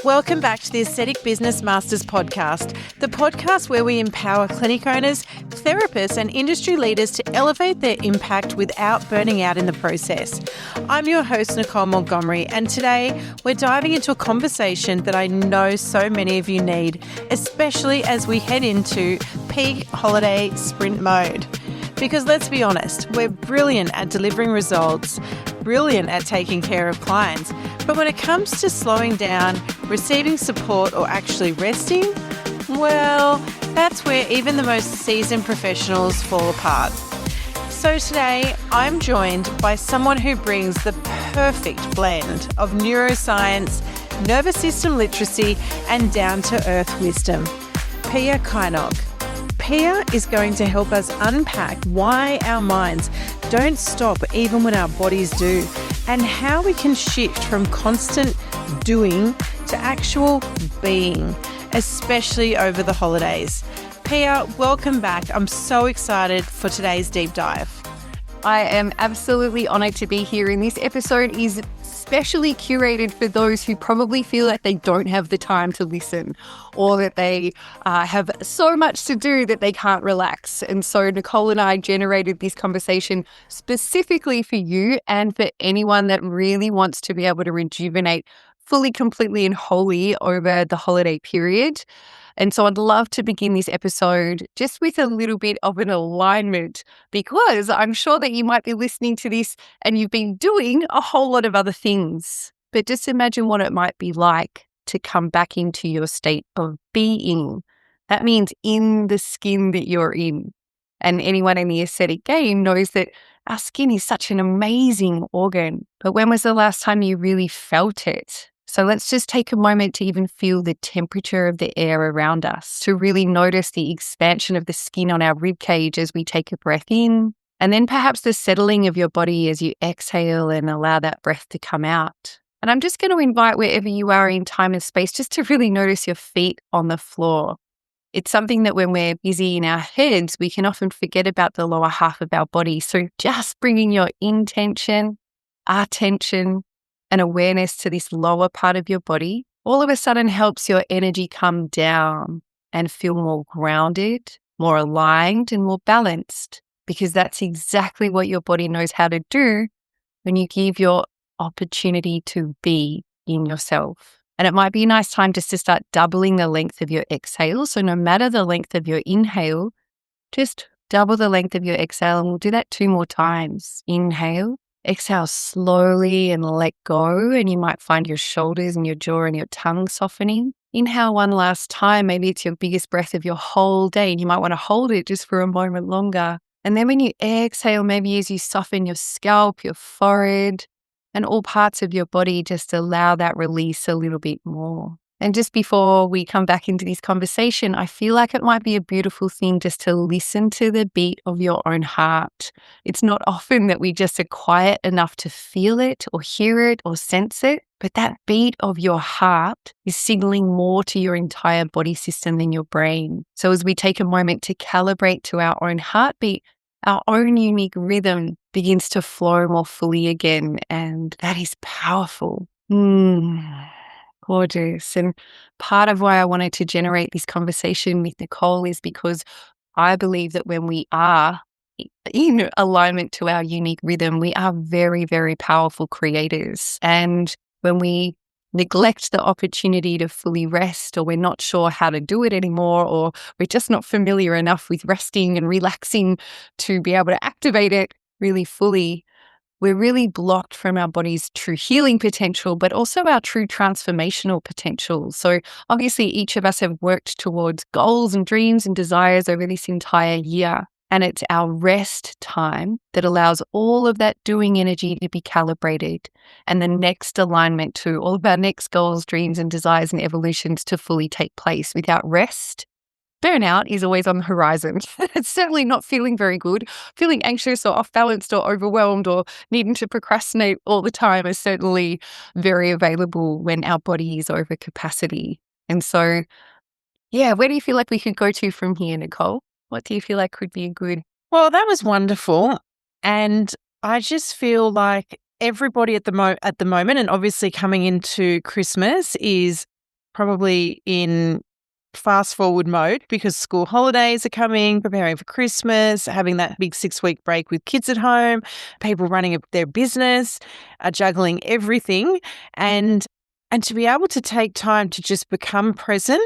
Welcome back to the Aesthetic Business Masters podcast, the podcast where we empower clinic owners, therapists and industry leaders to elevate their impact without burning out in the process. I'm your host, Nicole Montgomery, and today we're diving into a conversation that I know so many of you need, especially as we head into peak holiday sprint mode. Because let's be honest, we're brilliant at delivering results, brilliant at taking care of clients, but when it comes to slowing down, receiving support or actually resting, well, that's where even the most seasoned professionals fall apart. So today, I'm joined by someone who brings the perfect blend of neuroscience, nervous system literacy, and down-to-earth wisdom. Pia Kynoch. Pia is going to help us unpack why our minds don't stop even when our bodies do, and how we can shift from constant doing to actual being, especially over the holidays. Pia, welcome back. I'm so excited for today's deep dive. I am absolutely honoured to be here, and this episode is specially curated for those who probably feel like they don't have the time to listen, or that they have so much to do that they can't relax. And so Nicole and I generated this conversation specifically for you and for anyone that really wants to be able to rejuvenate fully, completely and wholly over the holiday period. And so I'd love to begin this episode just with a little bit of an alignment, because I'm sure that you might be listening to this and you've been doing a whole lot of other things. But just imagine what it might be like to come back into your state of being. That means in the skin that you're in. And anyone in the aesthetic game knows that our skin is such an amazing organ. But when was the last time you really felt it? So let's just take a moment to even feel the temperature of the air around us, to really notice the expansion of the skin on our rib cage as we take a breath in, and then perhaps the settling of your body as you exhale and allow that breath to come out. And I'm just going to invite, wherever you are in time and space, just to really notice your feet on the floor. It's something that when we're busy in our heads, we can often forget about the lower half of our body. So just bringing your intention, attention, and awareness to this lower part of your body all of a sudden helps your energy come down and feel more grounded, more aligned, and more balanced, because that's exactly what your body knows how to do when you give your opportunity to be in yourself. And it might be a nice time just to start doubling the length of your exhale. So no matter the length of your inhale, just double the length of your exhale, and we'll do that 2 more times. Inhale. Exhale slowly and let go, and you might find your shoulders and your jaw and your tongue softening. Inhale one last time. Maybe it's your biggest breath of your whole day, and you might want to hold it just for a moment longer. And then when you exhale, maybe as you soften your scalp, your forehead, and all parts of your body, just allow that release a little bit more. And just before we come back into this conversation, I feel like it might be a beautiful thing just to listen to the beat of your own heart. It's not often that we just are quiet enough to feel it or hear it or sense it, but that beat of your heart is signaling more to your entire body system than your brain. So as we take a moment to calibrate to our own heartbeat, our own unique rhythm begins to flow more fully again, and that is powerful. Gorgeous. And part of why I wanted to generate this conversation with Nicole is because I believe that when we are in alignment to our unique rhythm, we are very, very powerful creators. And when we neglect the opportunity to fully rest, or we're not sure how to do it anymore, or we're just not familiar enough with resting and relaxing to be able to activate it really fully, we're really blocked from our body's true healing potential, but also our true transformational potential. So obviously each of us have worked towards goals and dreams and desires over this entire year. And it's our rest time that allows all of that doing energy to be calibrated, and the next alignment to all of our next goals, dreams and desires and evolutions to fully take place. Without rest, burnout is always on the horizon. It's certainly not feeling very good. Feeling anxious or off-balanced or overwhelmed or needing to procrastinate all the time is certainly very available when our body is over capacity. And so, where do you feel like we could go to from here, Nicole? What do you feel like could be a good? Well, that was wonderful. And I just feel like everybody at the moment, and obviously coming into Christmas, is probably in fast forward mode because school holidays are coming, preparing for Christmas, having that big 6-week break with kids at home, people running their business, juggling everything. And to be able to take time to just become present,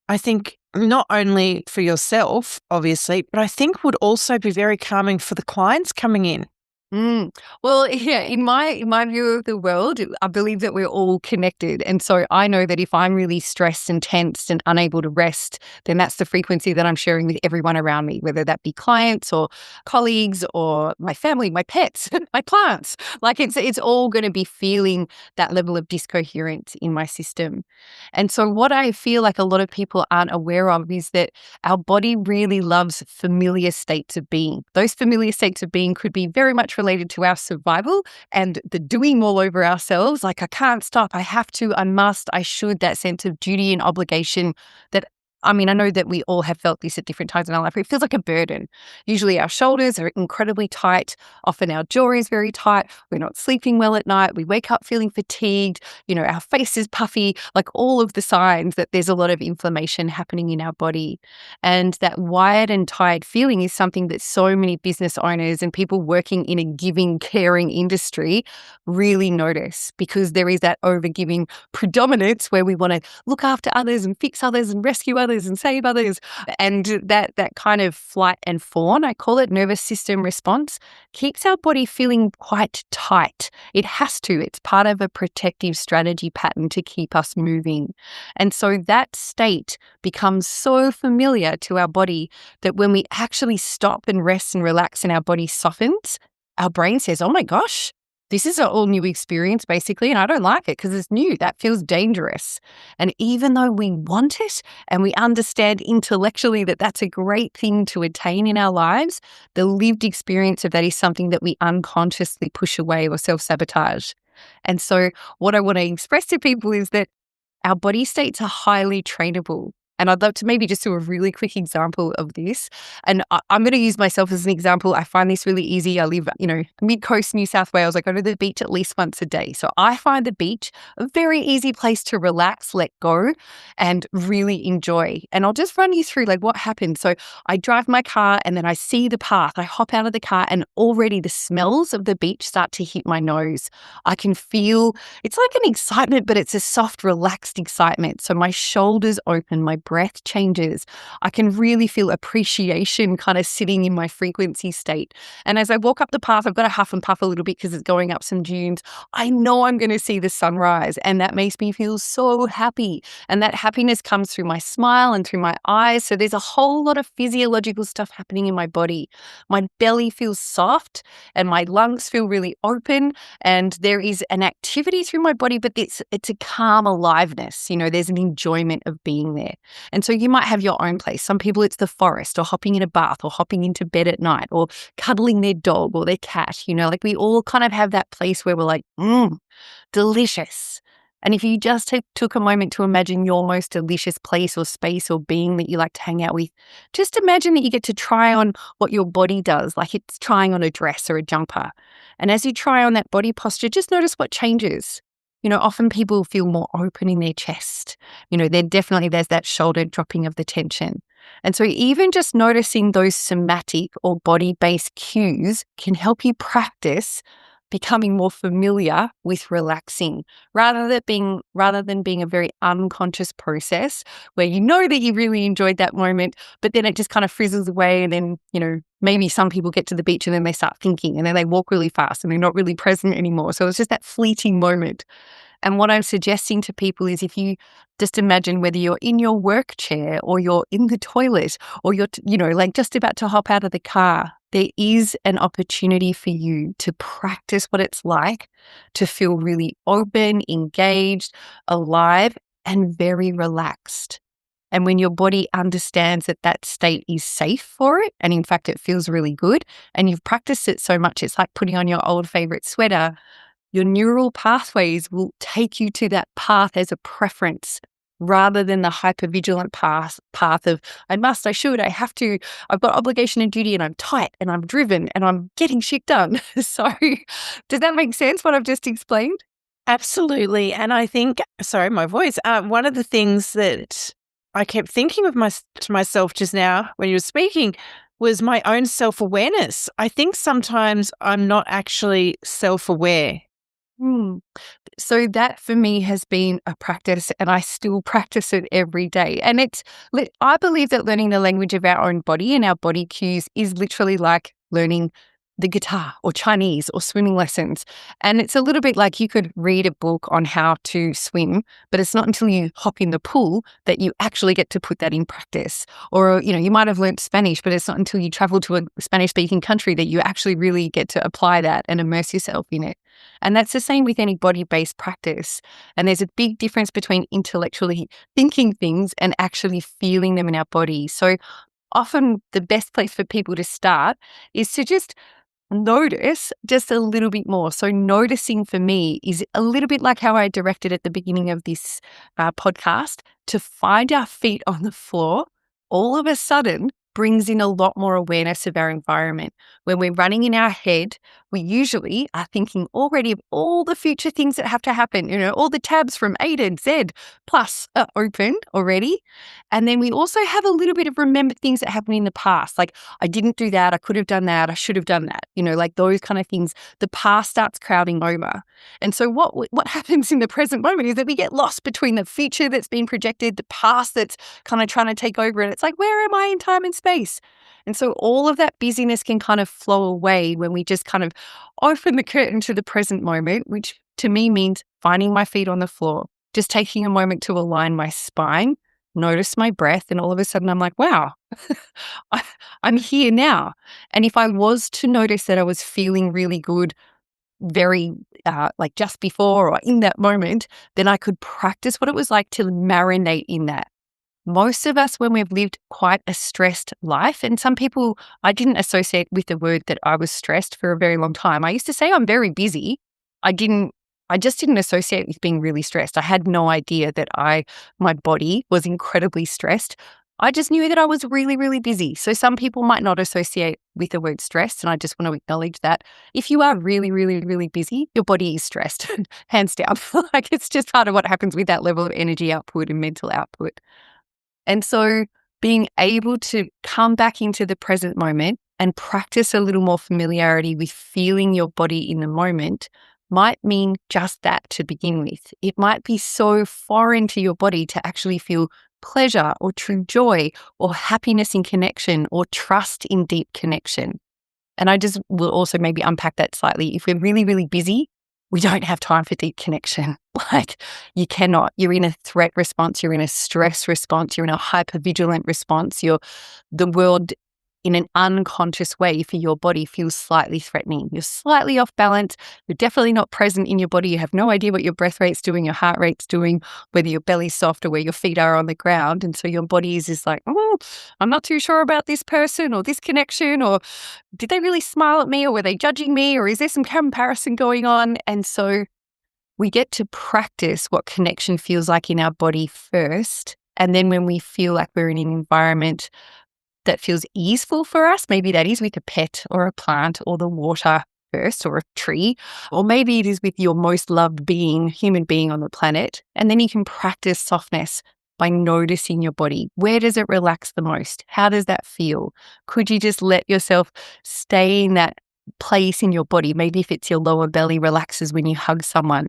I think not only for yourself, obviously, but I think would also be very calming for the clients coming in. Well, yeah, in my view of the world, I believe that we're all connected. And so I know that if I'm really stressed and tensed and unable to rest, then that's the frequency that I'm sharing with everyone around me, whether that be clients or colleagues or my family, my pets, my plants. Like it's all going to be feeling that level of discoherence in my system. And so what I feel like a lot of people aren't aware of is that our body really loves familiar states of being. Those familiar states of being could be very much related to our survival and the doing all over ourselves. Like, I can't stop, I have to, I must, I should, that sense of duty and obligation that, I mean, I know that we all have felt this at different times in our life. It feels like a burden. Usually our shoulders are incredibly tight. Often our jaw is very tight. We're not sleeping well at night. We wake up feeling fatigued. Our face is puffy, like all of the signs that there's a lot of inflammation happening in our body. And that wired and tired feeling is something that so many business owners and people working in a giving, caring industry really notice, because there is that overgiving predominance where we want to look after others and fix others and rescue others and save others. And that kind of flight and fawn, I call it, nervous system response, keeps our body feeling quite tight. It has to. It's part of a protective strategy pattern to keep us moving. And so that state becomes so familiar to our body that when we actually stop and rest and relax and our body softens, our brain says, oh my gosh, this is an all new experience, basically, and I don't like it because it's new. That feels dangerous. And even though we want it and we understand intellectually that that's a great thing to attain in our lives, the lived experience of that is something that we unconsciously push away or self-sabotage. And so what I want to express to people is that our body states are highly trainable. And I'd love to maybe just do a really quick example of this. And I'm going to use myself as an example. I find this really easy. I live, mid-coast New South Wales. I go to the beach at least once a day. So I find the beach a very easy place to relax, let go, and really enjoy. And I'll just run you through like what happens. So I drive my car and then I see the path. I hop out of the car and already the smells of the beach start to hit my nose. I can feel, it's like an excitement, but it's a soft, relaxed excitement. So my shoulders open, my breath changes. I can really feel appreciation kind of sitting in my frequency state. And as I walk up the path, I've got to huff and puff a little bit because it's going up some dunes. I know I'm going to see the sunrise, and that makes me feel so happy. And that happiness comes through my smile and through my eyes. So there's a whole lot of physiological stuff happening in my body. My belly feels soft and my lungs feel really open, and there is an activity through my body, but it's a calm aliveness. There's an enjoyment of being there. And so you might have your own place. Some people it's the forest, or hopping in a bath, or hopping into bed at night, or cuddling their dog or their cat. Like we all kind of have that place where we're like, delicious. And if you just took a moment to imagine your most delicious place or space or being that you like to hang out with, just imagine that you get to try on what your body does, like it's trying on a dress or a jumper. And as you try on that body posture, just notice what changes. Often people feel more open in their chest. There's that shoulder dropping of the tension. And so even just noticing those somatic or body-based cues can help you practice becoming more familiar with relaxing, rather than being a very unconscious process where that you really enjoyed that moment, but then it just kind of frizzles away. And then, maybe some people get to the beach and then they start thinking and then they walk really fast and they're not really present anymore. So it's just that fleeting moment. And what I'm suggesting to people is, if you just imagine whether you're in your work chair or you're in the toilet or you're, like just about to hop out of the car, there is an opportunity for you to practice what it's like to feel really open, engaged, alive, and very relaxed. And when your body understands that that state is safe for it, and in fact, it feels really good, and you've practiced it so much, it's like putting on your old favorite sweater, your neural pathways will take you to that path as a preference, rather than the hypervigilant path of I must, I should, I have to, I've got obligation and duty, and I'm tight and I'm driven and I'm getting shit done. So does that make sense, what I've just explained? Absolutely. And I think, sorry, my voice, one of the things that I kept thinking of to myself just now when you were speaking was my own self-awareness. I think sometimes I'm not actually self-aware. Hmm. So that for me has been a practice, and I still practice it every day. And I believe that learning the language of our own body and our body cues is literally like learning the guitar or Chinese or swimming lessons. And it's a little bit like you could read a book on how to swim, but it's not until you hop in the pool that you actually get to put that in practice. Or, you might have learnt Spanish, but it's not until you travel to a Spanish speaking country that you actually really get to apply that and immerse yourself in it. And that's the same with any body-based practice. And there's a big difference between intellectually thinking things and actually feeling them in our body. So often the best place for people to start is to just notice just a little bit more. So noticing for me is a little bit like how I directed at the beginning of this podcast, to find our feet on the floor all of a sudden brings in a lot more awareness of our environment. When we're running in our head, we usually are thinking already of all the future things that have to happen. All the tabs from A to Z plus are open already. And then we also have a little bit of remember things that happened in the past. Like, I didn't do that. I could have done that. I should have done that. Like those kind of things. The past starts crowding over. And so what happens in the present moment is that we get lost between the future that's been projected, the past that's kind of trying to take over. And it's like, where am I in time and space? And so all of that busyness can kind of flow away when we just kind of open the curtain to the present moment, which to me means finding my feet on the floor, just taking a moment to align my spine, notice my breath, and all of a sudden I'm like, wow, I'm here now. And if I was to notice that I was feeling really good very like just before or in that moment, then I could practice what it was like to marinate in that. Most of us, when we've lived quite a stressed life, and some people I didn't associate with the word that I was stressed for a very long time. I used to say I'm very busy. I just didn't associate with being really stressed. I had no idea that my body was incredibly stressed. I just knew that I was really, really busy. So some people might not associate with the word stress, and I just want to acknowledge that. If you are really, really, really busy, your body is stressed, hands down. Like, it's just part of what happens with that level of energy output and mental output. And so being able to come back into the present moment and practice a little more familiarity with feeling your body in the moment might mean just that to begin with. It might be so foreign to your body to actually feel pleasure or true joy or happiness in connection or trust in deep connection. And I just will also maybe unpack that slightly. If we're really, really busy, we don't have time for deep connection. Like, you cannot. You're in a threat response. You're in a stress response. You're in a hypervigilant response. The world in an unconscious way for your body feels slightly threatening. You're slightly off balance. You're definitely not present in your body. You have no idea what your breath rate's doing, your heart rate's doing, whether your belly's soft or where your feet are on the ground. And so your body is just like, oh, I'm not too sure about this person or this connection, or did they really smile at me, or were they judging me, or is there some comparison going on? And so we get to practice what connection feels like in our body first. And then when we feel like we're in an environment that feels easeful for us, maybe that is with a pet or a plant or the water first, or a tree, or maybe it is with your most loved human being on the planet. And then you can practice softness by noticing your body. Where does it relax the most? How does that feel? Could you just let yourself stay in that place in your body? Maybe if it's your lower belly relaxes when you hug someone,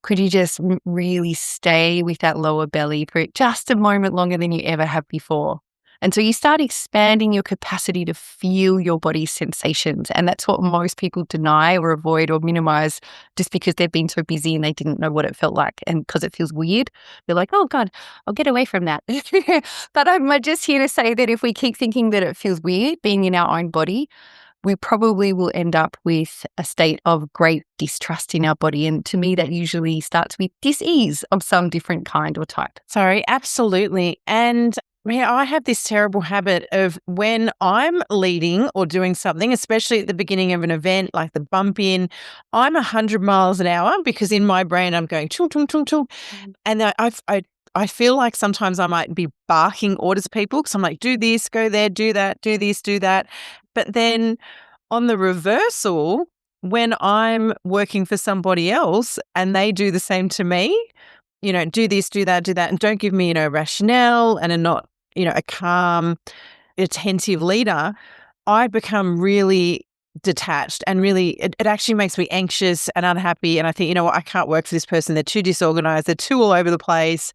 could you just really stay with that lower belly for just a moment longer than you ever have before? And so you start expanding your capacity to feel your body's sensations. And that's what most people deny or avoid or minimize just because they've been so busy and they didn't know what it felt like. And because it feels weird, they're like, oh God, I'll get away from that. But I'm just here to say that if we keep thinking that it feels weird being in our own body, we probably will end up with a state of great distrust in our body. And to me, that usually starts with dis-ease of some different kind or type. Sorry, absolutely. And I have this terrible habit of when I'm leading or doing something, especially at the beginning of an event, like the bump in, I'm 100 miles an hour because in my brain I'm going chung, chung, chung, chung. And I feel like sometimes I might be barking orders at people because I'm like, do this, go there, do that, do this, do that. But then on the reversal, when I'm working for somebody else and they do the same to me, do this, do that, and don't give me, rationale and are not, a calm, attentive leader, I become really detached and really, it actually makes me anxious and unhappy. And I think, what, I can't work for this person. They're too disorganized. They're too all over the place.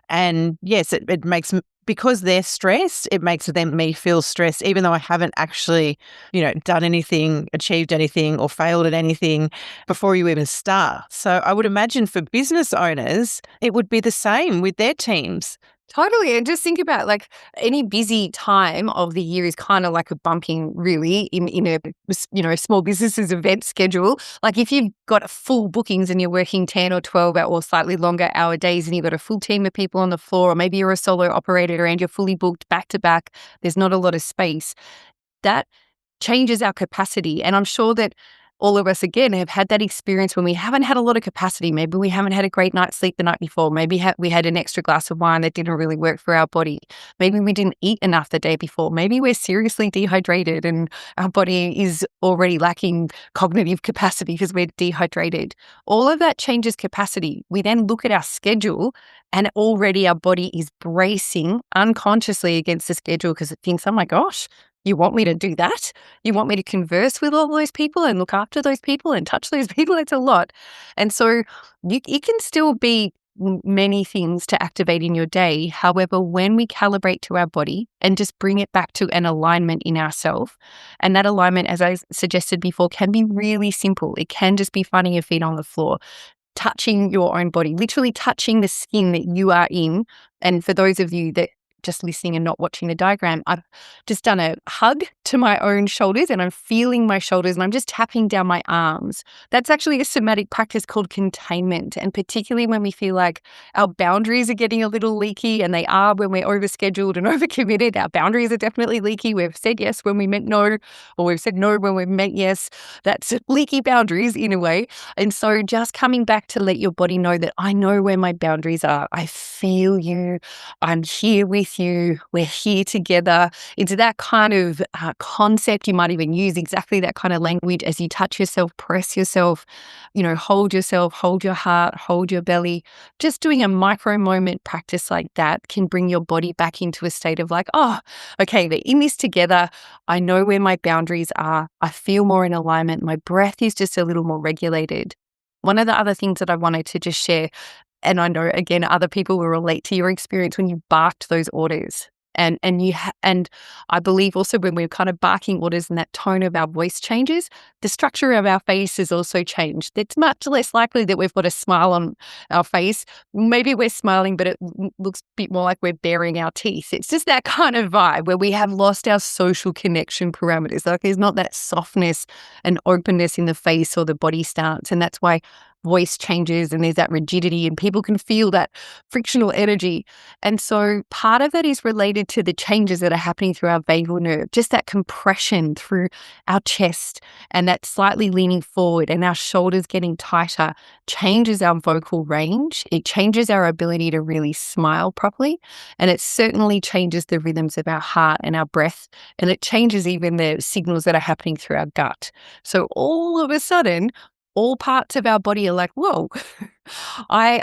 And yes, it makes, because they're stressed, it makes me feel stressed, even though I haven't actually, done anything, achieved anything, or failed at anything before you even start. So I would imagine for business owners, it would be the same with their teams. Totally. And just think about like any busy time of the year is kind of like a bumping really in a small business's event schedule. Like if you've got full bookings and you're working 10 or 12 or slightly longer hour days and you've got a full team of people on the floor, or maybe you're a solo operator and you're fully booked back to back, there's not a lot of space. That changes our capacity. And I'm sure that all of us, again, have had that experience when we haven't had a lot of capacity. Maybe we haven't had a great night's sleep the night before. Maybe we had an extra glass of wine that didn't really work for our body. Maybe we didn't eat enough the day before. Maybe we're seriously dehydrated and our body is already lacking cognitive capacity because we're dehydrated. All of that changes capacity. We then look at our schedule and already our body is bracing unconsciously against the schedule because it thinks, oh my gosh, you want me to do that? You want me to converse with all those people and look after those people and touch those people? It's a lot. And so it can still be many things to activate in your day. However, when we calibrate to our body and just bring it back to an alignment in ourselves, and that alignment, as I suggested before, can be really simple. It can just be finding your feet on the floor, touching your own body, literally touching the skin that you are in. And for those of you that just listening and not watching the diagram, I've just done a hug to my own shoulders and I'm feeling my shoulders and I'm just tapping down my arms. That's actually a somatic practice called containment. And particularly when we feel like our boundaries are getting a little leaky, and they are when we're overscheduled and overcommitted. Our boundaries are definitely leaky. We've said yes when we meant no, or we've said no when we meant yes. That's leaky boundaries in a way. And so just coming back to let your body know that I know where my boundaries are. I feel you. I'm here with you. We're here together. It's that kind of concept. You might even use exactly that kind of language as you touch yourself, press yourself, hold yourself, hold your heart, hold your belly. Just doing a micro moment practice like that can bring your body back into a state of like, oh, okay, we're in this together. I know where my boundaries are. I feel more in alignment. My breath is just a little more regulated. One of the other things that I wanted to just share, and I know, again, other people will relate to your experience when you barked those orders. And I believe also when we're kind of barking orders and that tone of our voice changes, the structure of our face has also changed. It's much less likely that we've got a smile on our face. Maybe we're smiling, but it looks a bit more like we're baring our teeth. It's just that kind of vibe where we have lost our social connection parameters. Like there's not that softness and openness in the face or the body stance. And that's why voice changes and there's that rigidity and people can feel that frictional energy. And so part of that is related to the changes that are happening through our vagal nerve, just that compression through our chest and that slightly leaning forward and our shoulders getting tighter changes our vocal range. It changes our ability to really smile properly. And it certainly changes the rhythms of our heart and our breath. And it changes even the signals that are happening through our gut. So all of a sudden, all parts of our body are like, whoa, I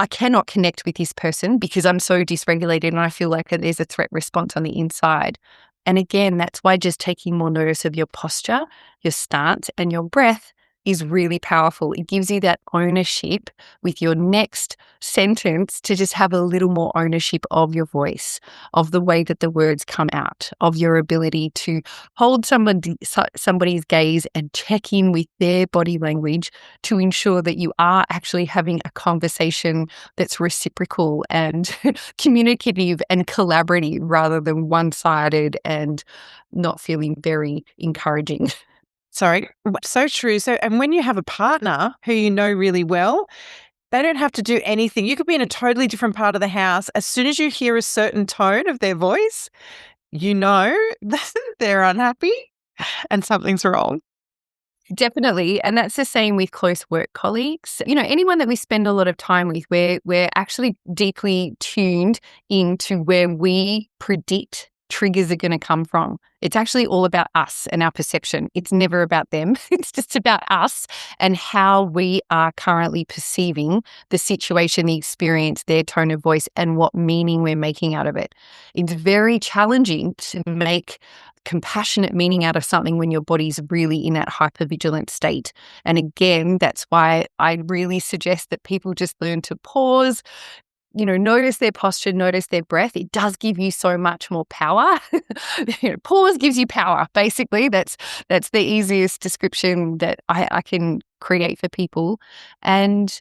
cannot connect with this person because I'm so dysregulated and I feel like there's a threat response on the inside. And again, that's why just taking more notice of your posture, your stance, and your breath is really powerful. It gives you that ownership with your next sentence to just have a little more ownership of your voice, of the way that the words come out, of your ability to hold somebody's gaze and check in with their body language to ensure that you are actually having a conversation that's reciprocal and communicative and collaborative rather than one-sided and not feeling very encouraging. Sorry, so true. So, and when you have a partner who you know really well, they don't have to do anything. You could be in a totally different part of the house. As soon as you hear a certain tone of their voice, you know that they're unhappy and something's wrong. Definitely. And that's the same with close work colleagues. Anyone that we spend a lot of time with, we're actually deeply tuned into where we predict triggers are going to come from. It's actually all about us and our perception. It's never about them. It's just about us and how we are currently perceiving the situation, the experience, their tone of voice, and what meaning we're making out of it. It's very challenging to make compassionate meaning out of something when your body's really in that hypervigilant state. And again, that's why I really suggest that people just learn to pause, notice their posture, notice their breath. It does give you so much more power. Pause gives you power. Basically, that's the easiest description that I can create for people. And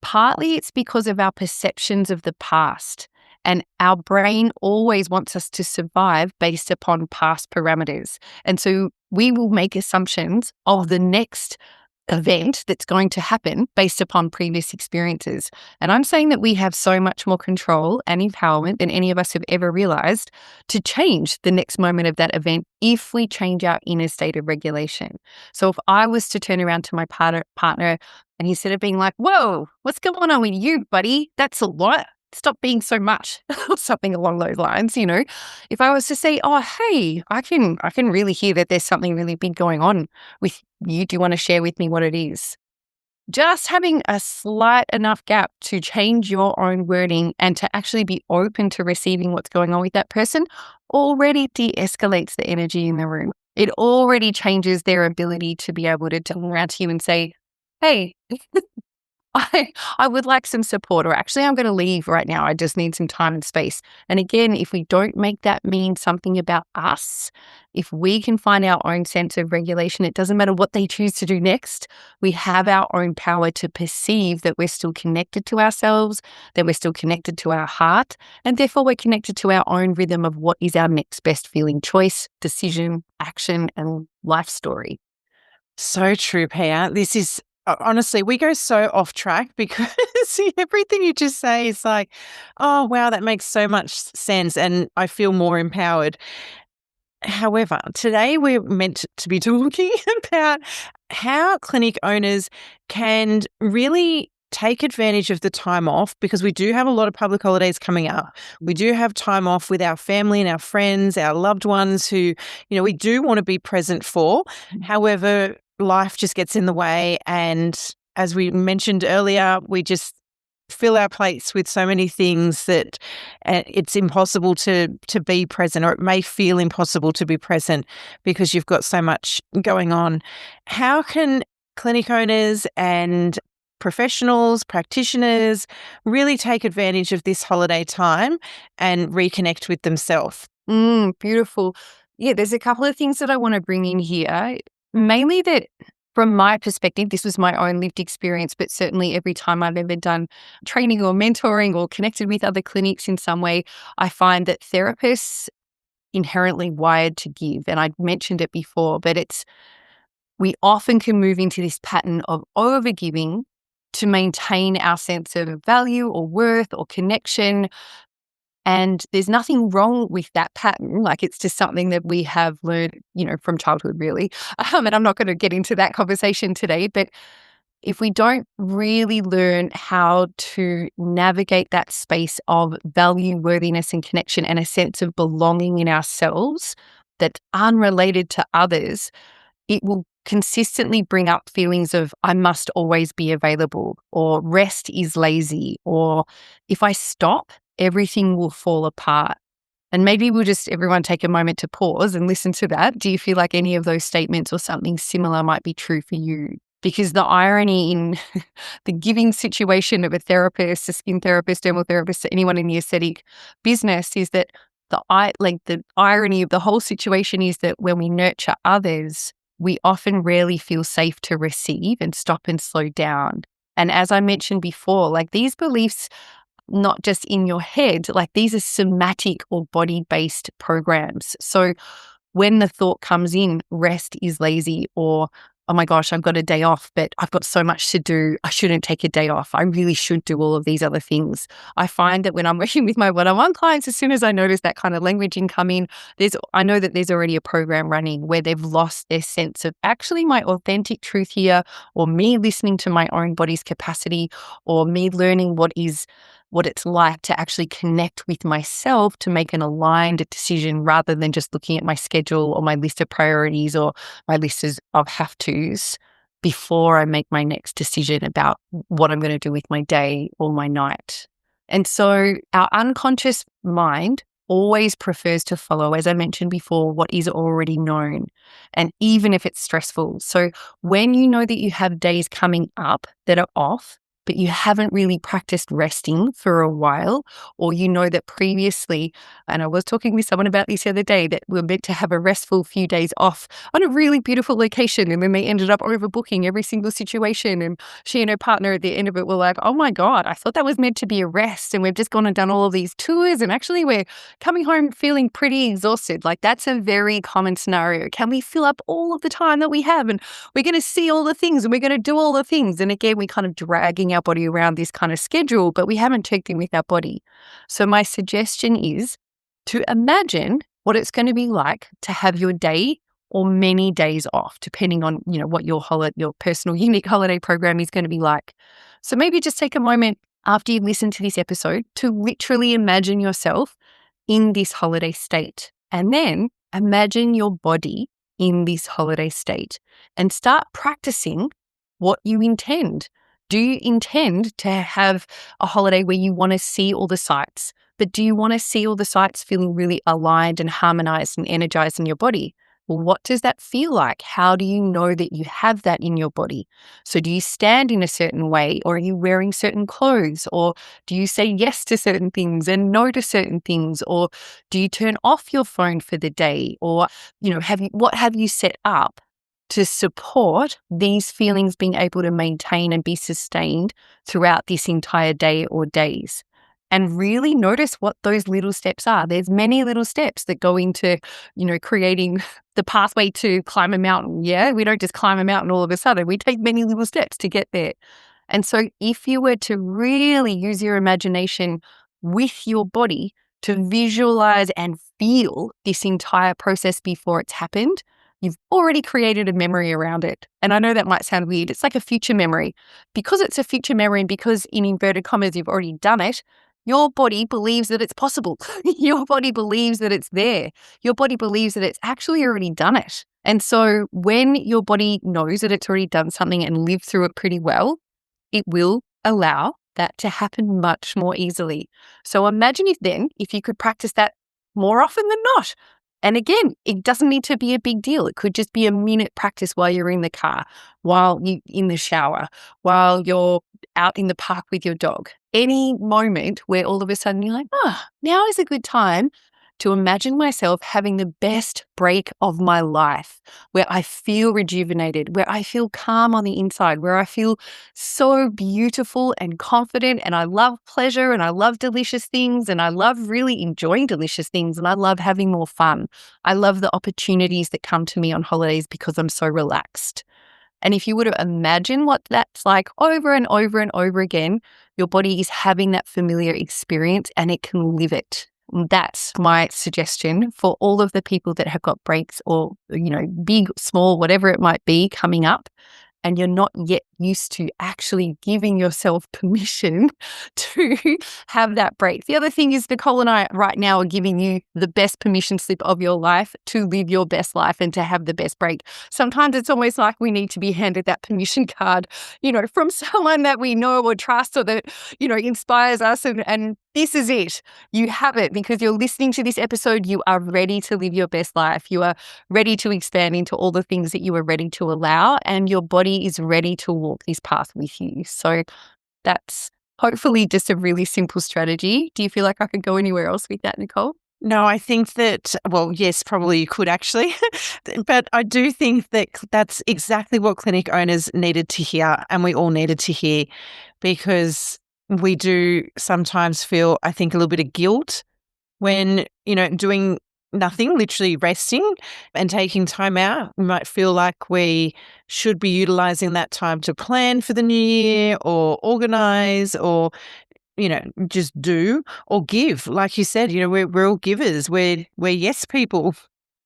partly it's because of our perceptions of the past. And our brain always wants us to survive based upon past parameters. And so we will make assumptions of the next event that's going to happen based upon previous experiences. And I'm saying that we have so much more control and empowerment than any of us have ever realized to change the next moment of that event if we change our inner state of regulation. So if I was to turn around to my partner and instead of being like, whoa, what's going on with you, buddy? That's a lot. Stop being so much, or something along those lines, If I was to say, oh, hey, I can really hear that there's something really big going on with you. Do you want to share with me what it is? Just having a slight enough gap to change your own wording and to actually be open to receiving what's going on with that person already de-escalates the energy in the room. It already changes their ability to be able to turn around to you and say, hey, I would like some support, or actually I'm going to leave right now. I just need some time and space. And again, if we don't make that mean something about us, if we can find our own sense of regulation, it doesn't matter what they choose to do next. We have our own power to perceive that we're still connected to ourselves, that we're still connected to our heart, and therefore we're connected to our own rhythm of what is our next best feeling choice, decision, action, and life story. So true, Pia. This is honestly, we go so off track because everything you just say is like, oh, wow, that makes so much sense. And I feel more empowered. However, today we're meant to be talking about how clinic owners can really take advantage of the time off, because we do have a lot of public holidays coming up. We do have time off with our family and our friends, our loved ones who, we do want to be present for. However, life just gets in the way. And as we mentioned earlier, we just fill our plates with so many things that it's impossible to be present, or it may feel impossible to be present because you've got so much going on. How can clinic owners and professionals, practitioners really take advantage of this holiday time and reconnect with themselves? Beautiful. Yeah, there's a couple of things that I want to bring in here. Mainly that from my perspective, this was my own lived experience, but certainly every time I've ever done training or mentoring or connected with other clinics in some way, I find that therapists inherently wired to give. And I mentioned it before, but we often can move into this pattern of overgiving to maintain our sense of value or worth or connection. And there's nothing wrong with that pattern. Like, it's just something that we have learned, from childhood, really. And I'm not going to get into that conversation today, but if we don't really learn how to navigate that space of value, worthiness, and connection, and a sense of belonging in ourselves that's unrelated to others, it will consistently bring up feelings of I must always be available, or rest is lazy, or if I stop, everything will fall apart. And maybe we'll just everyone take a moment to pause and listen to that. Do you feel like any of those statements or something similar might be true for you? Because the irony in the giving situation of a therapist, a skin therapist, dermal therapist, anyone in the aesthetic business is that the irony of the whole situation is that when we nurture others, we often rarely feel safe to receive and stop and slow down. And as I mentioned before, these beliefs, not just in your head, these are somatic or body-based programs. So when the thought comes in, rest is lazy, or, oh my gosh, I've got a day off, but I've got so much to do, I shouldn't take a day off. I really should do all of these other things. I find that when I'm working with my one-on-one clients, as soon as I notice that kind of languaging come in, I know that there's already a program running where they've lost their sense of actually my authentic truth here, or me listening to my own body's capacity, or me learning what is what it's like to actually connect with myself to make an aligned decision rather than just looking at my schedule or my list of priorities or my list of have-tos before I make my next decision about what I'm going to do with my day or my night. And so our unconscious mind always prefers to follow, as I mentioned before, what is already known, and even if it's stressful. So when you know that you have days coming up that are off, but you haven't really practiced resting for a while, or you know that previously, and I was talking with someone about this the other day, that we're meant to have a restful few days off on a really beautiful location, and then they ended up overbooking every single situation. And she and her partner at the end of it were like, oh my God, I thought that was meant to be a rest. And we've just gone and done all of these tours. And actually we're coming home feeling pretty exhausted. Like that's a very common scenario. Can we fill up all of the time that we have? And we're going to see all the things and we're going to do all the things. And again, we're kind of dragging our body around this kind of schedule, but we haven't checked in with our body. So my suggestion is to imagine what it's going to be like to have your day or many days off, depending on, what your personal unique holiday program is going to be like. So maybe just take a moment after you listen to this episode to literally imagine yourself in this holiday state, and then imagine your body in this holiday state and start practicing what you intend. Do you intend to have a holiday where you want to see all the sights, but do you want to see all the sights feeling really aligned and harmonized and energized in your body? Well, what does that feel like? How do you know that you have that in your body? So do you stand in a certain way, or are you wearing certain clothes, or do you say yes to certain things and no to certain things, or do you turn off your phone for the day, or what have you set up to support these feelings being able to maintain and be sustained throughout this entire day or days? And really notice what those little steps are. There's many little steps that go into, creating the pathway to climb a mountain. Yeah, we don't just climb a mountain all of a sudden. We take many little steps to get there. And so if you were to really use your imagination with your body to visualize and feel this entire process before it's happened, you've already created a memory around it. And I know that might sound weird. It's like a future memory. Because it's a future memory and because in inverted commas, you've already done it, your body believes that it's possible. Your body believes that it's there. Your body believes that it's actually already done it. And so when your body knows that it's already done something and lived through it pretty well, it will allow that to happen much more easily. So imagine if you could practice that more often than not. And again, it doesn't need to be a big deal. It could just be a minute practice while you're in the car, while you're in the shower, while you're out in the park with your dog. Any moment where all of a sudden you're like, now is a good time to imagine myself having the best break of my life, where I feel rejuvenated, where I feel calm on the inside, where I feel so beautiful and confident, and I love pleasure and I love delicious things and I love really enjoying delicious things and I love having more fun. I love the opportunities that come to me on holidays because I'm so relaxed. And if you were to imagine what that's like over and over and over again, your body is having that familiar experience and it can live it. That's my suggestion for all of the people that have got breaks or, big, small, whatever it might be coming up, and you're not yet used to actually giving yourself permission to have that break. The other thing is Nicole and I right now are giving you the best permission slip of your life to live your best life and to have the best break. Sometimes it's almost like we need to be handed that permission card, from someone that we know or trust or that, inspires us. And this is it. You have it because you're listening to this episode. You are ready to live your best life. You are ready to expand into all the things that you are ready to allow, and your body is ready to walk this path with you. So that's hopefully just a really simple strategy. Do you feel like I could go anywhere else with that, Nicole? No, I think that, well, yes, probably you could actually, but I do think that that's exactly what clinic owners needed to hear, and we all needed to hear, because we do sometimes feel, I think, a little bit of guilt when, doing nothing, literally resting and taking time out. We might feel like we should be utilizing that time to plan for the new year or organize or, just do or give. Like you said, we're all givers. We're yes people.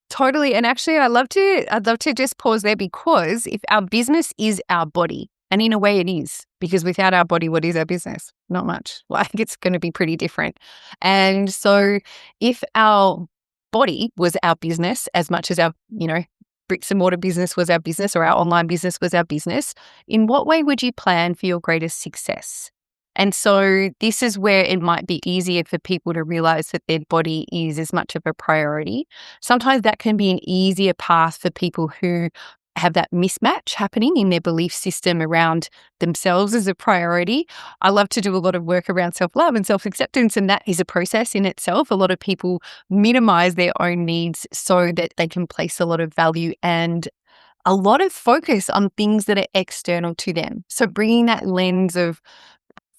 Totally. And actually, I'd love to just pause there, because if our business is our body, and in a way it is, because without our body, what is our business? not much. Like it's going to be pretty different. And so if our body was our business as much as our, bricks and mortar business was our business or our online business was our business, in what way would you plan for your greatest success? And so this is where it might be easier for people to realize that their body is as much of a priority. Sometimes that can be an easier path for people who have that mismatch happening in their belief system around themselves as a priority. I love to do a lot of work around self-love and self-acceptance, and that is a process in itself. A lot of people minimize their own needs so that they can place a lot of value and a lot of focus on things that are external to them. So bringing that lens of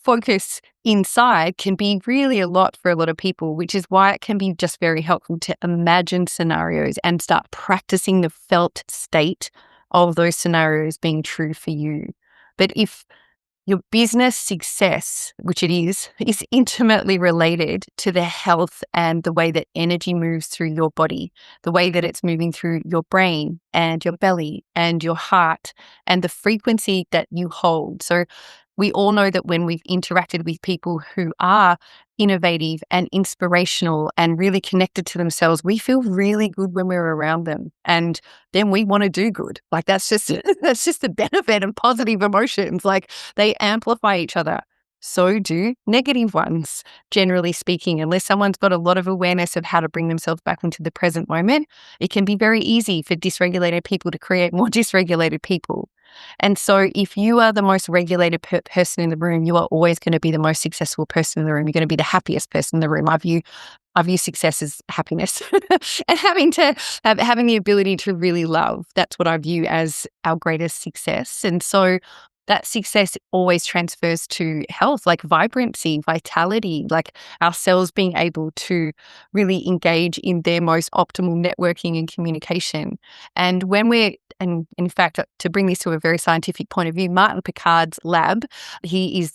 focus inside can be really a lot for a lot of people, which is why it can be just very helpful to imagine scenarios and start practicing the felt state of those scenarios being true for you. But if your business success, which it is intimately related to the health and the way that energy moves through your body, the way that it's moving through your brain and your belly and your heart and the frequency that you hold. So we all know that when we've interacted with people who are innovative and inspirational and really connected to themselves, we feel really good when we're around them. And then we want to do good. Like that's just the benefit of positive emotions. Like they amplify each other. So do negative ones, generally speaking. Unless someone's got a lot of awareness of how to bring themselves back into the present moment, it can be very easy for dysregulated people to create more dysregulated people. And so if you are the most regulated person in the room, you are always going to be the most successful person in the room. You're going to be the happiest person in the room. I view success as happiness and having the ability to really love. That's what I view as our greatest success. And so that success always transfers to health, like vibrancy, vitality, like our cells being able to really engage in their most optimal networking and communication. And and in fact, to bring this to a very scientific point of view, Martin Picard's lab, he is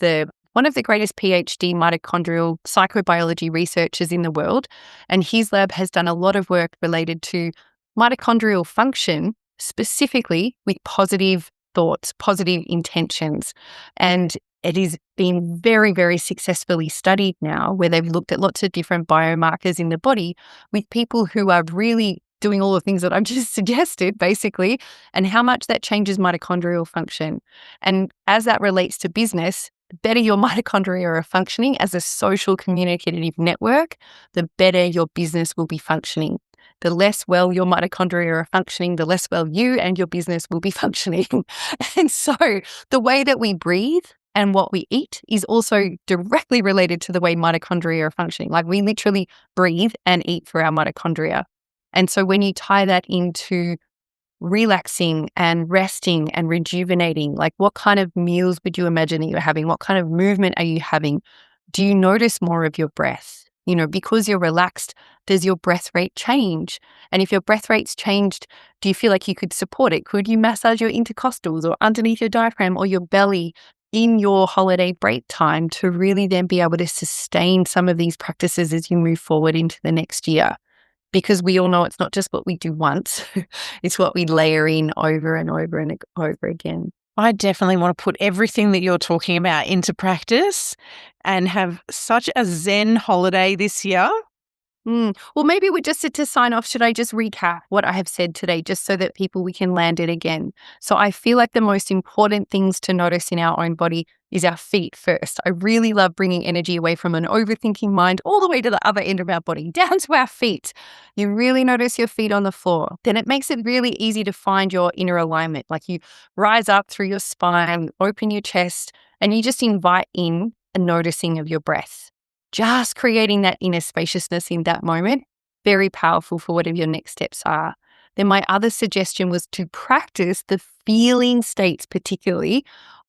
one of the greatest PhD mitochondrial psychobiology researchers in the world. And his lab has done a lot of work related to mitochondrial function, specifically with positive thoughts, positive intentions. And it is been very, very successfully studied now, where they've looked at lots of different biomarkers in the body with people who are really doing all the things that I've just suggested, basically, and how much that changes mitochondrial function. And as that relates to business, the better your mitochondria are functioning as a social communicative network, the better your business will be functioning. The less well your mitochondria are functioning, the less well you and your business will be functioning. And so the way that we breathe and what we eat is also directly related to the way mitochondria are functioning. Like we literally breathe and eat for our mitochondria. And so when you tie that into relaxing and resting and rejuvenating, like what kind of meals would you imagine that you're having? What kind of movement are you having? Do you notice more of your breath? Because you're relaxed, does your breath rate change? And if your breath rate's changed, do you feel like you could support it? Could you massage your intercostals or underneath your diaphragm or your belly in your holiday break time to really then be able to sustain some of these practices as you move forward into the next year? Because we all know it's not just what we do once, it's what we layer in over and over and over again. I definitely want to put everything that you're talking about into practice and have such a Zen holiday this year. Well, maybe to sign off, should I just recap what I have said today, just so that we can land it again? So I feel like the most important things to notice in our own body is our feet first. I really love bringing energy away from an overthinking mind all the way to the other end of our body, down to our feet. You really notice your feet on the floor. Then it makes it really easy to find your inner alignment. Like you rise up through your spine, open your chest, and you just invite in a noticing of your breath. Just creating that inner spaciousness in that moment, very powerful for whatever your next steps are. Then my other suggestion was to practice the feeling states, particularly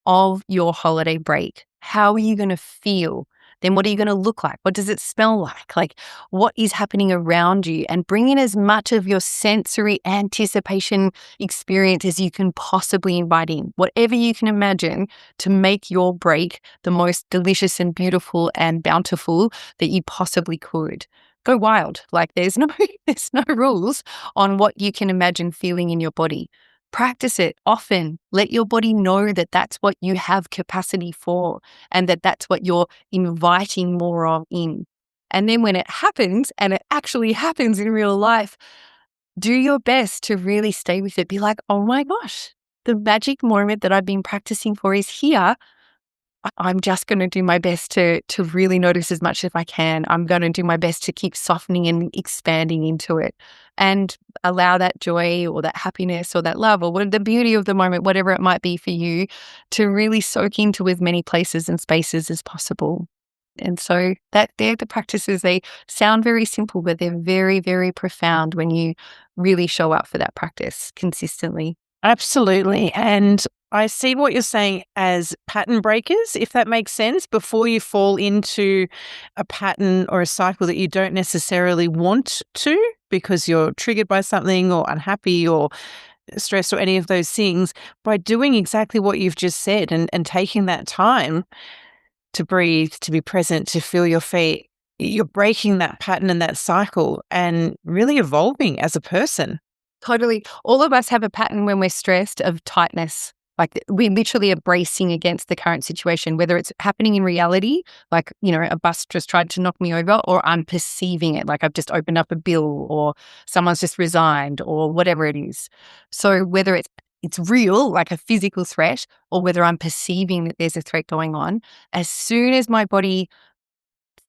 of your holiday break. How are you going to feel? Then what are you going to look like? What does it smell like? Like what is happening around you? And bring in as much of your sensory anticipation experience as you can possibly invite in. Whatever you can imagine to make your break the most delicious and beautiful and bountiful that you possibly could. Go wild. Like there's no rules on what you can imagine feeling in your body. Practice it often. Let your body know that that's what you have capacity for and that that's what you're inviting more of in. And then when it happens, and it actually happens in real life, do your best to really stay with it. Be like, oh my gosh, the magic moment that I've been practicing for is here. I'm just going to do my best to really notice as much as I can. I'm going to do my best to keep softening and expanding into it and allow that joy or that happiness or that love or the beauty of the moment, whatever it might be for you, to really soak into as many places and spaces as possible. And so they're the practices. They sound very simple, but they're very, very profound when you really show up for that practice consistently. Absolutely. And I see what you're saying as pattern breakers, if that makes sense, before you fall into a pattern or a cycle that you don't necessarily want to because you're triggered by something or unhappy or stressed or any of those things. By doing exactly what you've just said and taking that time to breathe, to be present, to feel your feet, you're breaking that pattern and that cycle and really evolving as a person. Totally. All of us have a pattern when we're stressed of tightness. Like we literally are bracing against the current situation, whether it's happening in reality, like, a bus just tried to knock me over, or I'm perceiving it, like I've just opened up a bill or someone's just resigned or whatever it is. So whether it's real, like a physical threat, or whether I'm perceiving that there's a threat going on, as soon as my body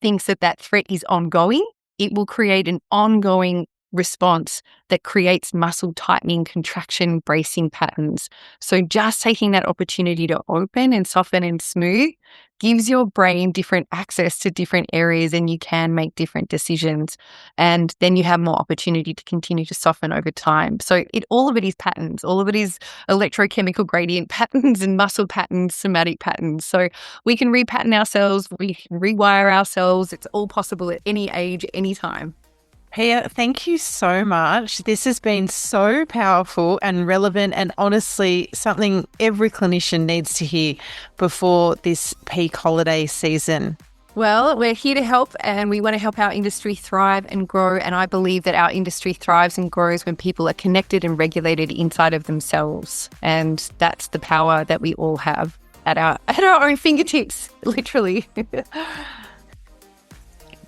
thinks that threat is ongoing, it will create an ongoing response that creates muscle tightening, contraction, bracing patterns. So just taking that opportunity to open and soften and smooth gives your brain different access to different areas, and you can make different decisions. And then you have more opportunity to continue to soften over time. So all of it is patterns. All of it is electrochemical gradient patterns and muscle patterns, somatic patterns. So we can repattern ourselves, we can rewire ourselves. It's all possible at any age, any time. Pia, thank you so much. This has been so powerful and relevant, and honestly something every clinician needs to hear before this peak holiday season. Well, we're here to help, and we want to help our industry thrive and grow. And I believe that our industry thrives and grows when people are connected and regulated inside of themselves. And that's the power that we all have at our own fingertips, literally.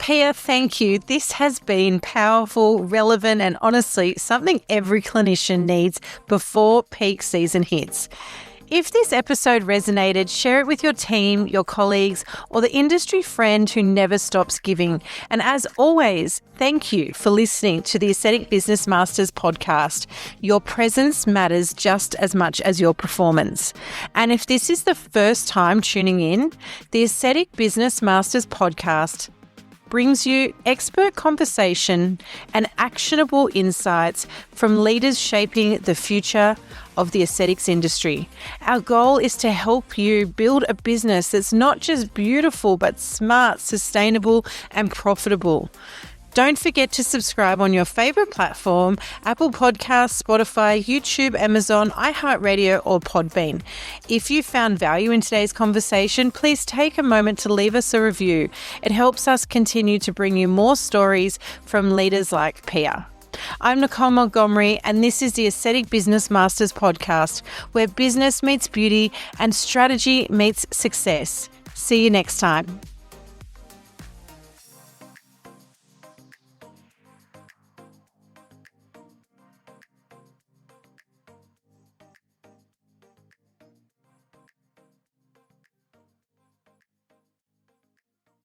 Pia, thank you. This has been powerful, relevant, and honestly something every clinician needs before peak season hits. If this episode resonated, share it with your team, your colleagues, or the industry friend who never stops giving. And as always, thank you for listening to the Aesthetic Business Masters podcast. Your presence matters just as much as your performance. And if this is the first time tuning in, the Aesthetic Business Masters podcast brings you expert conversation and actionable insights from leaders shaping the future of the aesthetics industry. Our goal is to help you build a business that's not just beautiful, but smart, sustainable, and profitable. Don't forget to subscribe on your favorite platform: Apple Podcasts, Spotify, YouTube, Amazon, iHeartRadio, or Podbean. If you found value in today's conversation, please take a moment to leave us a review. It helps us continue to bring you more stories from leaders like Pia. I'm Nicole Montgomery, and this is the Aesthetic Business Masters podcast, where business meets beauty and strategy meets success. See you next time.